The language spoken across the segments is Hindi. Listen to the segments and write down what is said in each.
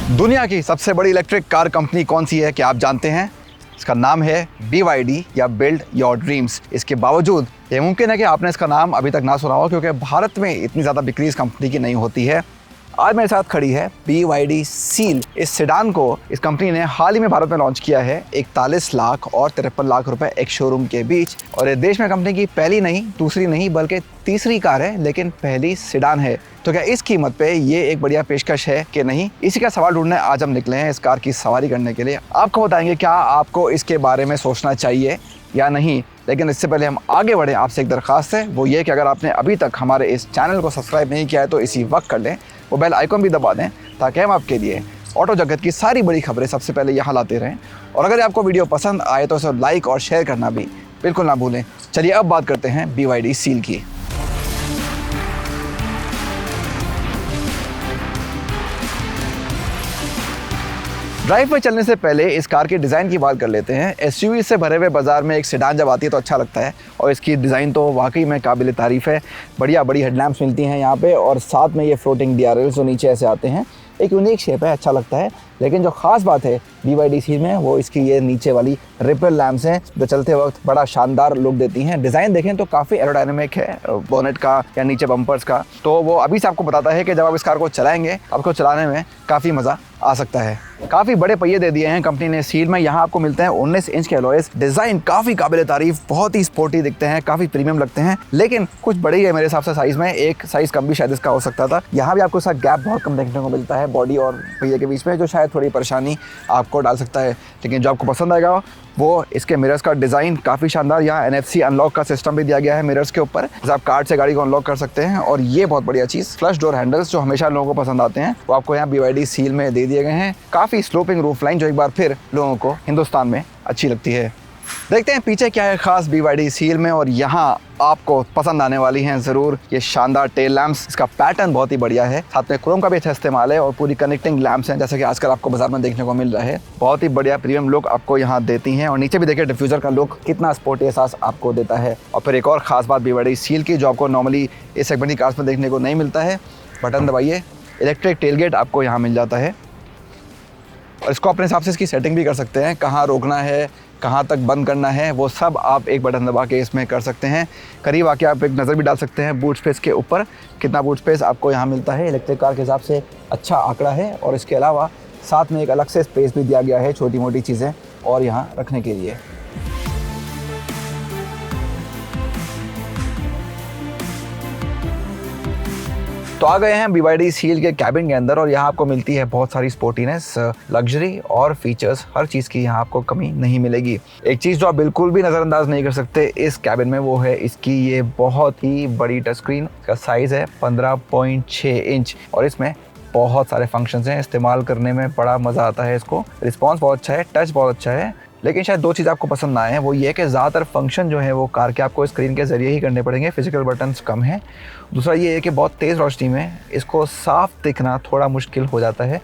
दुनिया की सबसे बड़ी इलेक्ट्रिक कार कंपनी कौन सी है, क्या आप जानते हैं? इसका नाम है BYD या बिल्ड योर ड्रीम्स। इसके बावजूद ये मुमकिन है कि आपने इसका नाम अभी तक ना सुना हो, क्योंकि भारत में इतनी ज़्यादा बिक्री इस कंपनी की नहीं होती है। आज मेरे साथ खड़ी है BYD सील। इस सेडान को इस कंपनी ने हाल ही में भारत में लॉन्च किया है 41 लाख और 53 लाख रुपए एक शोरूम के बीच। और ये देश में कंपनी की पहली नहीं, दूसरी नहीं, बल्कि तीसरी कार है, लेकिन पहली सेडान है। तो क्या इस कीमत पे ये एक बढ़िया पेशकश है कि नहीं? इसी का सवाल ढूंढने आज हम निकले हैं इस कार की सवारी करने के लिए। आपको बताएंगे क्या आपको इसके बारे में सोचना चाहिए या नहीं। लेकिन इससे पहले हम आगे बढ़े, आपसे एक दरख्वास्त है, वो ये कि अगर आपने अभी तक हमारे इस चैनल को सब्सक्राइब नहीं किया है तो इसी वक्त कर लें, वो बेल आइकॉन भी दबा दें, ताकि हम आपके लिए ऑटो जगत की सारी बड़ी खबरें सबसे पहले यहाँ लाते रहें। और अगर आपको वीडियो पसंद आए तो उसे लाइक और शेयर करना भी बिल्कुल ना भूलें। चलिए अब बात करते हैं BYD सील की। ड्राइव पर चलने से पहले इस कार के डिज़ाइन की बात कर लेते हैं। SUV से भरे हुए बाज़ार में एक सेडान जब आती है तो अच्छा लगता है, और इसकी डिज़ाइन तो वाकई में काबिल तारीफ़ है। बढ़िया बड़ी हेडलैम्प्स मिलती हैं यहाँ पे, और साथ में ये फ्लोटिंग DRLs जो नीचे ऐसे आते हैं, एक यूनिक शेप है, अच्छा लगता है। लेकिन जो ख़ास बात है BYD सील में, वो इसकी ये नीचे वाली रिपल लैम्प्स हैं, जो चलते वक्त बड़ा शानदार लुक देती हैं। डिज़ाइन देखें तो काफ़ी एरोडायनेमिक है बोनेट का या नीचे बम्पर्स का। तो वो अभी से आपको बताता है कि जब आप इस कार को चलाएंगे, आपको चलाने में काफ़ी मज़ा आ सकता है। काफ़ी बड़े पहिए दे दिए हैं कंपनी ने सील में। यहाँ आपको मिलते हैं 19 इंच के अलॉयज। डिज़ाइन काफ़ी काबिल तारीफ, बहुत ही स्पोर्टी दिखते हैं, काफ़ी प्रीमियम लगते हैं, लेकिन कुछ बड़े ही है मेरे हिसाब से साइज़ में। एक साइज़ कम भी शायद इसका हो सकता था। यहाँ भी आपको इसका गैप बहुत कम देखने को मिलता है बॉडी और पहिए के बीच में, जो शायद थोड़ी परेशानी आपको डाल सकता है। लेकिन जो आपको पसंद आएगा वो इसके मिरर्स का डिज़ाइन काफ़ी शानदार। यहाँ NFC अनलॉक का सिस्टम भी दिया गया है मिरर्स के ऊपर, जैसे आप कार्ड से गाड़ी को अनलॉक कर सकते हैं। और ये बहुत बढ़िया चीज़, फ्लश डोर हैंडल्स जो हमेशा लोगों को पसंद आते हैं, वो आपको यहाँ BYD सील में दे दिए गए हैं। काफ़ी स्लोपिंग रूफ लाइन, जो एक बार फिर लोगों को हिंदुस्तान में अच्छी लगती है। देखते हैं पीछे क्या है खास BYD सील में, और यहाँ आपको पसंद आने वाली हैं ज़रूर ये शानदार टेल लैम्प्स। इसका पैटर्न बहुत ही बढ़िया है, साथ में क्रोम का भी अच्छा इस्तेमाल है, और पूरी कनेक्टिंग लैम्प्स हैं, जैसे कि आजकल आपको बाजार में देखने को मिल रहा है। बहुत ही बढ़िया प्रीमियम लुक आपको यहाँ देती हैं। और नीचे भी देखिए डिफ्यूज़र का लुक कितना स्पोर्टी एहसास आपको देता है। और फिर एक और ख़ास बात BYD सील की, जो आपको नॉर्मली इस सेगमेंट की कार्स में देखने को नहीं मिलता है, बटन दबाइए, इलेक्ट्रिक टेलगेट आपको यहाँ मिल जाता है। और इसको अपने हिसाब से इसकी सेटिंग भी कर सकते हैं, कहाँ रोकना है, कहाँ तक बंद करना है, वो सब आप एक बटन दबा के इसमें कर सकते हैं। करीब आके आप एक नज़र भी डाल सकते हैं बूट स्पेस के ऊपर, कितना बूट स्पेस आपको यहाँ मिलता है। इलेक्ट्रिक कार के हिसाब से अच्छा आंकड़ा है। और इसके अलावा साथ में एक अलग से स्पेस भी दिया गया है छोटी मोटी चीज़ें और यहाँ रखने के लिए। तो आ गए हैं BYD सील के कैबिन के अंदर, और यहाँ आपको मिलती है बहुत सारी स्पोर्टीनेस, लग्जरी और फीचर्स, हर चीज़ की यहाँ आपको कमी नहीं मिलेगी। एक चीज़ जो आप बिल्कुल भी नज़रअंदाज नहीं कर सकते इस कैबिन में, वो है इसकी ये बहुत ही बड़ी टच स्क्रीन। इसका साइज़ है 15.6 इंच, और इसमें बहुत सारे फंक्शंस हैं, इस्तेमाल करने में बड़ा मज़ा आता है इसको। रिस्पॉन्स बहुत अच्छा है, टच बहुत अच्छा है। लेकिन शायद दो चीज़ आपको पसंद ना आए, वो ये कि ज़्यादातर फंक्शन जो है वो कार के आपको स्क्रीन के ज़रिए ही करने पड़ेंगे, फिजिकल बटन्स कम हैं। दूसरा ये है कि बहुत तेज़ रोशनी में इसको साफ दिखना थोड़ा मुश्किल हो जाता है।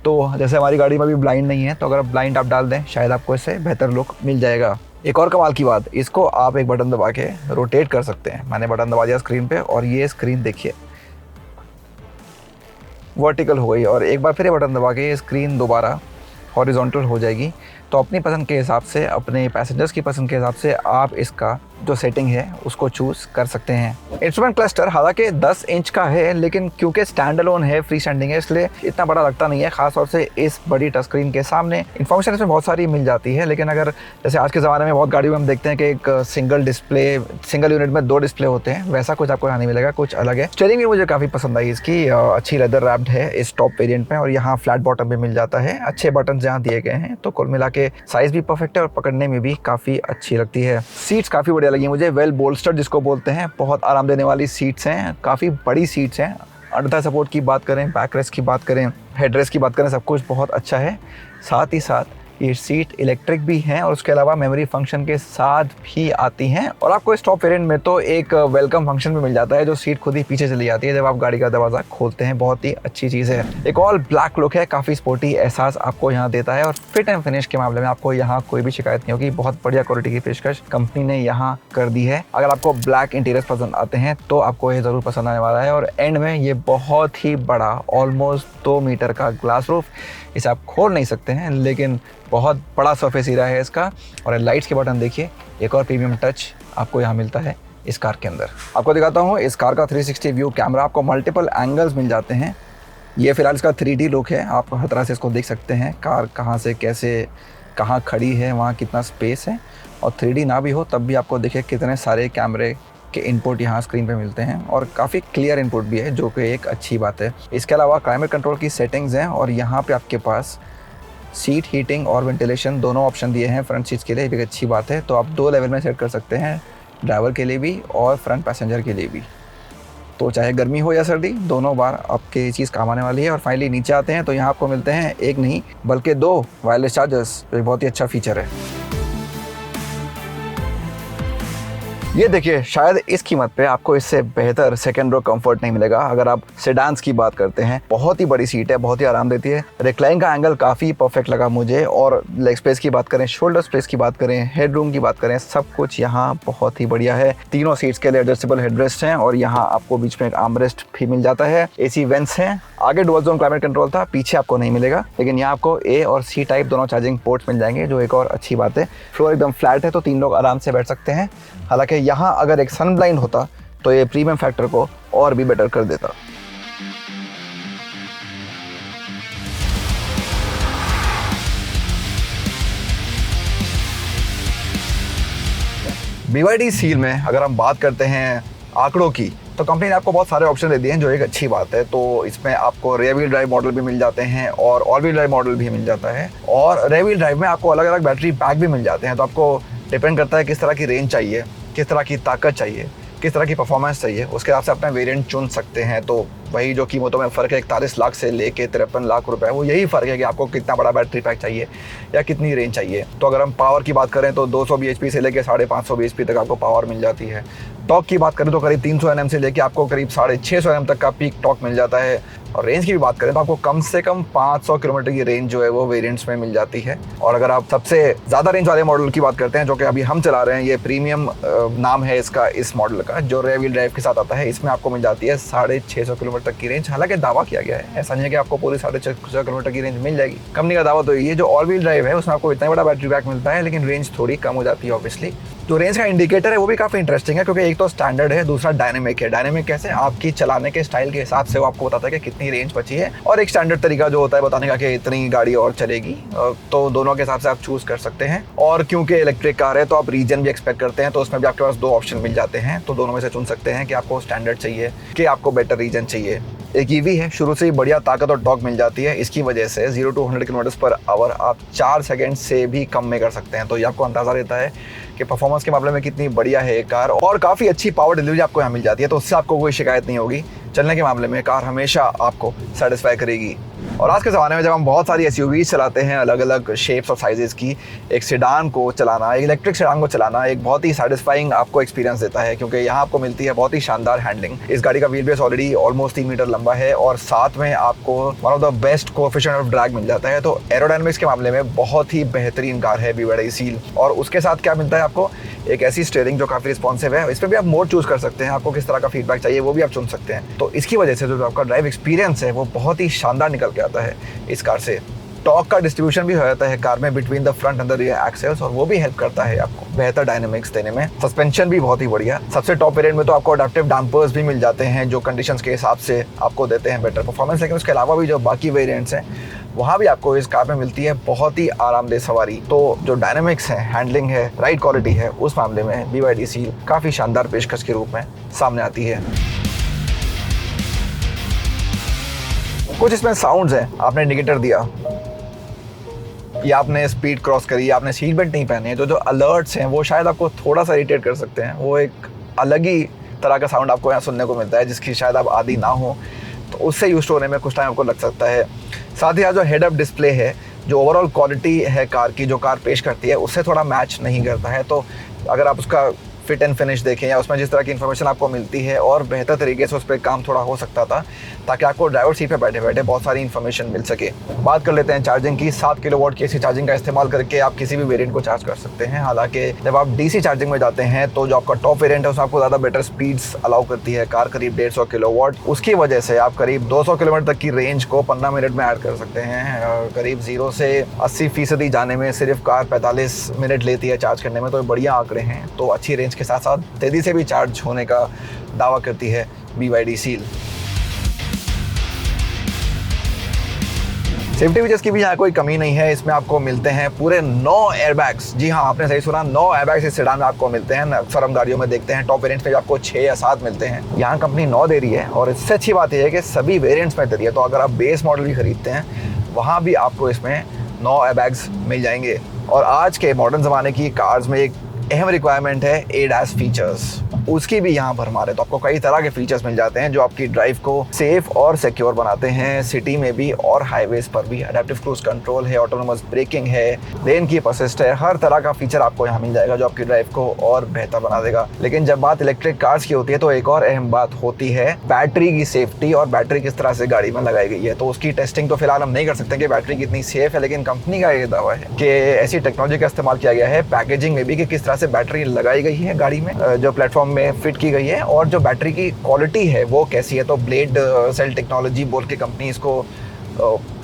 तो जैसे हमारी गाड़ी में भी ब्लाइंड नहीं है, तो अगर ब्लाइंड आप डाल दें शायद आपको इससे बेहतर लुक मिल जाएगा। एक और कमाल की बात, इसको आप एक बटन दबा के रोटेट कर सकते हैं। मैंने बटन दबा दिया स्क्रीन पर, और ये स्क्रीन देखिए वर्टिकल हो गई, और एक बार फिर ये बटन दबा के ये स्क्रीन दोबारा हॉरिजॉन्टल हो जाएगी। तो अपनी पसंद के हिसाब से, अपने पैसेंजर्स की पसंद के हिसाब से आप इसका जो सेटिंग है उसको चूज़ कर सकते हैं। इंस्ट्रूमेंट क्लस्टर हालांकि 10 इंच का है, लेकिन क्योंकि स्टैंड अलोन है, फ्री स्टैंडिंग है, इसलिए इतना बड़ा लगता नहीं है। खासतौर से इस बड़ी टच स्क्रीन के सामने इन्फॉर्मेशन इसमें बहुत सारी मिल जाती है। लेकिन अगर जैसे आज के ज़माने में बहुत गाड़ियों में हम देखते हैं कि एक सिंगल यूनिट में 2 डिस्प्ले होते हैं, वैसा कुछ आपको यहाँ नहीं मिलेगा, कुछ अलग है। स्टीयरिंग भी मुझे काफ़ी पसंद आई इसकी, अच्छी लेदर रैप्ड है इस टॉप वेरियंट में, और यहाँ फ्लैट बॉटम भी मिल जाता है। अच्छे बटन यहाँ दिए गए हैं, तो कुल मिला के साइज़ भी परफेक्ट है और पकड़ने में भी काफ़ी अच्छी लगती है। सीट्स काफ़ी बढ़िया लगी मुझे, वेल बोल्स्टर्ड जिसको बोलते हैं, बहुत आराम देने वाली सीट्स हैं, काफ़ी बड़ी सीट्स हैं। अंडर सपोर्ट की बात करें, बैक रेस्ट की बात करें, हेड रेस्ट की बात करें, सब कुछ बहुत अच्छा है। साथ ही साथ ये सीट इलेक्ट्रिक भी हैं और उसके अलावा मेमोरी फंक्शन के साथ भी आती हैं। और आपको इस टॉप वेरिएंट में तो एक वेलकम फंक्शन भी मिल जाता है, जो सीट खुद ही पीछे चली जाती है जब आप गाड़ी का दरवाज़ा खोलते हैं। बहुत ही अच्छी चीज़ है। एक ऑल ब्लैक लुक है, काफ़ी स्पोर्टी एहसास आपको यहाँ देता है। और फिट एंड फिनिश के मामले में आपको यहाँ कोई भी शिकायत नहीं होगी। बहुत बढ़िया क्वालिटी की पेशकश कंपनी ने यहाँ कर दी है। अगर आपको ब्लैक इंटीरियर पसंद आते हैं तो आपको ये ज़रूर पसंद आने वाला है। और एंड में ये बहुत ही बड़ा ऑलमोस्ट 2 मीटर का ग्लास रूफ, इसे आप खोल नहीं सकते हैं लेकिन बहुत बड़ा सरफेस एरिया है इसका। और लाइट्स के बटन देखिए, एक और प्रीमियम टच आपको यहाँ मिलता है इस कार के अंदर। आपको दिखाता हूँ इस कार का 360 व्यू कैमरा, आपको मल्टीपल एंगल्स मिल जाते हैं। ये फिलहाल इसका 3D लुक है, आप हर तरह से इसको देख सकते हैं। कार कहाँ से कैसे कहाँ खड़ी है, वहाँ कितना स्पेस है। और 3D ना भी हो तब भी आपको देखिए कितने सारे कैमरे के इनपुट यहाँ स्क्रीन पे मिलते हैं और काफ़ी क्लियर इनपुट भी है, जो कि एक अच्छी बात है। इसके अलावा क्लाइमेट कंट्रोल की सेटिंग्स हैं और यहाँ पे आपके पास सीट हीटिंग और वेंटिलेशन दोनों ऑप्शन दिए हैं फ्रंट सीट्स के लिए, भी एक अच्छी बात है। तो आप 2 लेवल में सेट कर सकते हैं, ड्राइवर के लिए भी और फ्रंट पैसेंजर के लिए भी। तो चाहे गर्मी हो या सर्दी, दोनों बार आपके ये चीज़ काम आने वाली है। और फाइनली नीचे आते हैं तो यहाँ आपको मिलते हैं एक नहीं बल्कि 2 वायरलेस चार्जर्स, जो बहुत ही अच्छा फीचर है। ये देखिए, शायद इस कीमत पे आपको इससे बेहतर सेकंड रो कंफर्ट नहीं मिलेगा। अगर आप सेडान्स की बात करते हैं, बहुत ही बड़ी सीट है, बहुत ही आराम देती है। रिक्लाइन का एंगल काफ़ी परफेक्ट लगा मुझे। और लेग स्पेस की बात करें, शोल्डर स्पेस की बात करें, हेड रूम की बात करें, सब कुछ यहाँ बहुत ही बढ़िया है। तीनों सीट्स के लिए एडजस्टेबल हेडरेस्ट हैं और यहाँ आपको बीच में एक आर्मरेस्ट भी मिल जाता है। AC वेंट्स हैं, आगे डुअल जोन क्लाइमेट कंट्रोल था, पीछे आपको नहीं मिलेगा, लेकिन यहाँ आपको A और C टाइप दोनों चार्जिंग पोर्ट्स मिल जाएंगे, जो एक और अच्छी बात है। फ्लोर एकदम फ्लैट है तो 3 लोग आराम से बैठ सकते हैं। हालांकि यहाँ अगर एक सन ब्लाइंड होता तो ये प्रीमियम फैक्टर को और भी बेटर कर देता। BYD सील में अगर हम बात करते हैं आंकड़ों की, तो कंपनी ने आपको बहुत सारे ऑप्शन दे दिए हैं, जो एक अच्छी बात है। तो इसमें आपको रियर व्हील ड्राइव मॉडल भी मिल जाते हैं और ऑल व्हील ड्राइव मॉडल भी मिल जाता है। और रियर व्हील ड्राइव में आपको अलग अलग बैटरी पैक भी मिल जाते हैं। तो आपको डिपेंड करता है किस तरह की रेंज चाहिए, किस तरह की ताकत चाहिए, किस तरह की परफॉर्मेंस चाहिए, उसके हिसाब से अपना वेरिएंट चुन सकते हैं। तो वही जो कीमतों में फ़र्क है 41 लाख से लेके 53 लाख रुपए, वो यही फ़र्क है कि आपको कितना बड़ा बैटरी पैक चाहिए या कितनी रेंज चाहिए। तो अगर हम पावर की बात करें तो 200 bhp से लेके 550 bhp तक आपको पावर मिल जाती है। टॉर्क की बात करें तो करीब 300 Nm से लेके आपको करीब 650 Nm तक का पीक टॉर्क मिल जाता है। और रेंज की भी बात करें तो आपको कम से कम 500 किलोमीटर की रेंज जो है वो वेरिएंट्स में मिल जाती है। और अगर आप सबसे ज़्यादा रेंज वाले मॉडल की बात करते हैं, जो कि अभी हम चला रहे हैं, ये प्रीमियम नाम है इसका, इस मॉडल का जो रियर व्हील ड्राइव के साथ आता है, इसमें आपको मिल जाती है 650 किलोमीटर तक की रेंज। हालांकि दावा किया गया है, ऐसा नहीं है कि आपको पूरी 650 किलोमीटर की रेंज मिल जाएगी। कंपनी का दावा तो ये जो ऑल व्हील ड्राइव है उसमें आपको इतना बड़ा बैटरी पैक मिलता है, लेकिन रेंज थोड़ी कम हो जाती है ऑब्वियसली। जो रेंज का इंडिकेटर है वो भी काफ़ी इंटरेस्टिंग है, क्योंकि एक तो स्टैंडर्ड है, दूसरा डायनेमिक है। डायनेमिक कैसे, आपकी चलाने के स्टाइल के हिसाब से वो आपको बताता है कि कितनी रेंज बची है। और एक स्टैंडर्ड तरीका जो होता है बताने का कि इतनी गाड़ी और चलेगी। तो दोनों के हिसाब से आप चूज़ कर सकते हैं। और क्योंकि इलेक्ट्रिक कार है तो आप रीजन भी एक्सपेक्ट करते हैं, तो उसमें भी आपके पास 2 ऑप्शन मिल जाते हैं। तो दोनों में से चुन सकते हैं कि आपको स्टैंडर्ड चाहिए कि आपको बेटर रीजन चाहिए। एक EV है, शुरू से ही बढ़िया ताकत और टॉर्क मिल जाती है। इसकी वजह से 0 to 100 km/h आप 4 सेकंड से भी कम में कर सकते हैं। तो ये आपको अंदाज़ा देता है कि परफॉर्मेंस के मामले में कितनी बढ़िया है ये कार। और काफ़ी अच्छी पावर डिलीवरी आपको यहाँ मिल जाती है, तो उससे आपको कोई शिकायत नहीं होगी। चलने के मामले में कार हमेशा आपको सेटिस्फाई करेगी। और आज के ज़माने में जब हम बहुत सारी SUVs चलाते हैं, अलग अलग शेप्स और साइजेस की, एक सेडान को चलाना, एक इलेक्ट्रिक सेडान को चलाना एक बहुत ही सेटिस्फाइंग आपको एक्सपीरियंस देता है, क्योंकि यहाँ आपको मिलती है बहुत ही शानदार हैंडलिंग। इस गाड़ी का wheel base already almost 3 metre लंबा है और साथ में आपको one of the best coefficient of drag मिल जाता है। तो एरोडायनामिक्स के मामले में बहुत ही बेहतरीन कार है BYD सील। और उसके साथ क्या मिलता है आपको, एक ऐसी स्टीयरिंग जो काफ़ी रिस्पॉन्सिव है। इस पर भी आप मोड चूज़ कर सकते हैं, आपको किस तरह का फीडबैक चाहिए वो भी आप चुन सकते हैं। तो इसकी वजह से जो आपका ड्राइव एक्सपीरियंस है वो बहुत ही शानदार निकल के आता है इस कार से। टॉर्क का डिस्ट्रीब्यूशन भी हो जाता है कार में between the front and the rear axles, और वो भी हेल्प करता है आपको बेहतर डायनेमिक्स देने में। सस्पेंशन भी बहुत ही बढ़िया। सबसे टॉप वेरिएंट में तो आपको अडैप्टिव डैम्पर्स भी मिल जाते हैं, जो कंडीशंस के हिसाब से आपको देते हैं बेटर परफॉर्मेंस। लेकिन उसके अलावा भी जो बाकी वेरिएंट्स हैं वहाँ भी आपको इस कार में मिलती है बहुत ही आरामदेह सवारी। तो जो डायनेमिक्स है, हैंडलिंग है, राइड क्वालिटी है, उस मामले में BYD सील काफ़ी शानदार पेशकश के रूप में सामने आती है। कुछ इसमें साउंड्स हैं, आपने इंडिकेटर दिया या आपने स्पीड क्रॉस करी, आपने सीट बेल्ट नहीं पहनी है, जो अलर्ट्स हैं वो शायद आपको थोड़ा सा इरिटेट कर सकते हैं। वो एक अलग ही तरह का साउंड आपको यहाँ सुनने को मिलता है, जिसकी शायद आप आदी ना हो, तो उससे यूज़ होने में कुछ टाइम आपको लग सकता है। साथ ही यहाँ जो हेड अप डिस्प्ले है जो ओवरऑल क्वालिटी है कार की, जो कार पेश करती है, उससे थोड़ा मैच नहीं करता है। तो अगर आप उसका फिट एंड फिनिश देखें या उसमें जिस तरह की इन्फॉर्मेशन आपको मिलती है, और बेहतर तरीके से उस पर काम थोड़ा हो सकता था, ताकि आपको ड्राइवर सीट पे बैठे बैठे बहुत सारी इन्फॉर्मेशन मिल सके। बात कर लेते हैं चार्जिंग की। 7 किलोवाट की एसी चार्जिंग का इस्तेमाल करके आप किसी भी वेरिएंट को चार्ज कर सकते हैं। हालांकि जब आप डीसी चार्जिंग में जाते हैं तो जो आपका टॉप वेरिएंट है उसमें आपको ज़्यादा बेटर स्पीड्स अलाउ करती है कार, करीब 150 किलोवाट। उसकी वजह से आप करीब 200 किलोमीटर तक की रेंज को 15 मिनट में ऐड कर सकते हैं। करीब 0 से 80% जाने में सिर्फ कार 45 मिनट लेती है चार्ज करने में, तो बढ़िया आंकड़े हैं। तो अच्छी रेंज के साथ साथ तेजी से भी चार्ज होने का दावा करती है BYD सील। सेफ्टी फीचर्स की भी यहाँ कोई कमी नहीं है। इसमें आपको मिलते हैं पूरे 9 एयरबैग्स। जी हाँ, आपने सही सुना, 9 एयरबैग्स इस सेडान में आपको मिलते हैं। अक्सर हम गाड़ियों में देखते हैं टॉप वेरिएंट्स में आपको 6 या 7 मिलते हैं, यहाँ कंपनी 9 दे रही है। और इससे अच्छी बात यह है कि सभी वेरिएंट्स में दे रही है। तो अगर आप बेस मॉडल भी खरीदते हैं, वहाँ भी आपको इसमें 9 एयरबैग्स मिल जाएंगे। और आज के मॉडर्न ज़माने की कार्स में एक अहम रिक्वायरमेंट है ADAS फीचर्स, उसकी भी यहाँ भरमार है। तो आपको कई तरह के फीचर्स मिल जाते हैं जो आपकी ड्राइव को सेफ और सिक्योर बनाते हैं, सिटी में भी और हाईवेज पर भी। अडैप्टिव क्रूज कंट्रोल है, ऑटोनोमस ब्रेकिंग है, लेन कीप असिस्ट है, हर तरह का फीचर आपको यहाँ मिल जाएगा जो आपकी ड्राइव को और बेहतर बना देगा। लेकिन जब बात इलेक्ट्रिक कार्स की होती है तो एक और अहम बात होती है बैटरी की सेफ्टी, और बैटरी किस तरह से गाड़ी में लगाई गई है। तो उसकी टेस्टिंग तो फिलहाल हम नहीं कर सकते कि बैटरी कितनी सेफ है, लेकिन कंपनी का ये दावा है कि ऐसी टेक्नोलॉजी का इस्तेमाल किया गया है पैकेजिंग में भी कि किस तरह से बैटरी लगाई गई है गाड़ी में, जो प्लेटफॉर्म में फिट की गई है, और जो बैटरी की क्वालिटी है वो कैसी है। तो ब्लेड सेल टेक्नोलॉजी बोल के कंपनी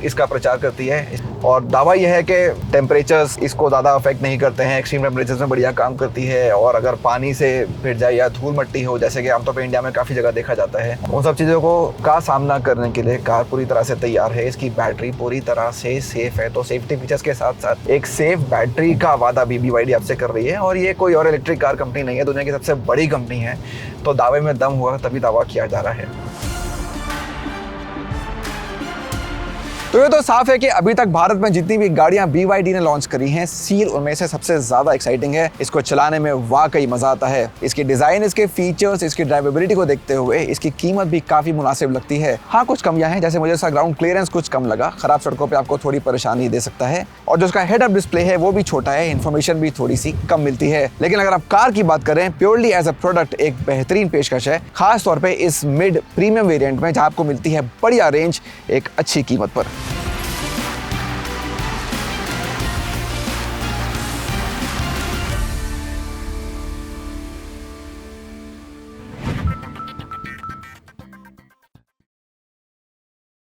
इसका प्रचार करती है। और दावा यह है कि टेम्परेचर्स इसको ज़्यादा अफेक्ट नहीं करते हैं, एक्सट्रीम टेम्परेचर्स में बढ़िया काम करती है। और अगर पानी से भिड़ जाए या धूल मिट्टी हो, जैसे कि आमतौर पर इंडिया में काफ़ी जगह देखा जाता है, उन सब चीज़ों का सामना करने के लिए कार पूरी तरह से तैयार है। इसकी बैटरी पूरी तरह से सेफ है। तो सेफ्टी फीचर्स के साथ साथ एक सेफ बैटरी का वादा भी BYD आपसे कर रही है। और ये कोई और इलेक्ट्रिक कार कंपनी नहीं है, दुनिया की सबसे बड़ी कंपनी है। तो दावे में दम हुआ तभी दावा किया जा रहा है। तो ये तो साफ है कि अभी तक भारत में जितनी भी गाड़ियां BYD ने लॉन्च करी हैं, सील उनमें से सबसे ज़्यादा एक्साइटिंग है। इसको चलाने में वाकई मज़ा आता है। इसकी डिज़ाइन, इसके फीचर्स, इसकी ड्राइवेबिलिटी को देखते हुए इसकी कीमत भी काफ़ी मुनासिब लगती है। हाँ, कुछ कमियां हैं, जैसे मुझे इसका ग्राउंड क्लियरेंस कुछ कम लगा, ख़राब सड़कों पर आपको थोड़ी परेशानी दे सकता है। और जो इसका हेड अप डिस्प्ले है वो भी छोटा है, इन्फॉर्मेशन भी थोड़ी सी कम मिलती है। लेकिन अगर आप कार की बात करें, प्योरली एज अ प्रोडक्ट एक बेहतरीन पेशकश है, खास तौर पर इस मिड प्रीमियम वेरियंट में, जहाँ आपको मिलती है बढ़िया रेंज एक अच्छी कीमत पर।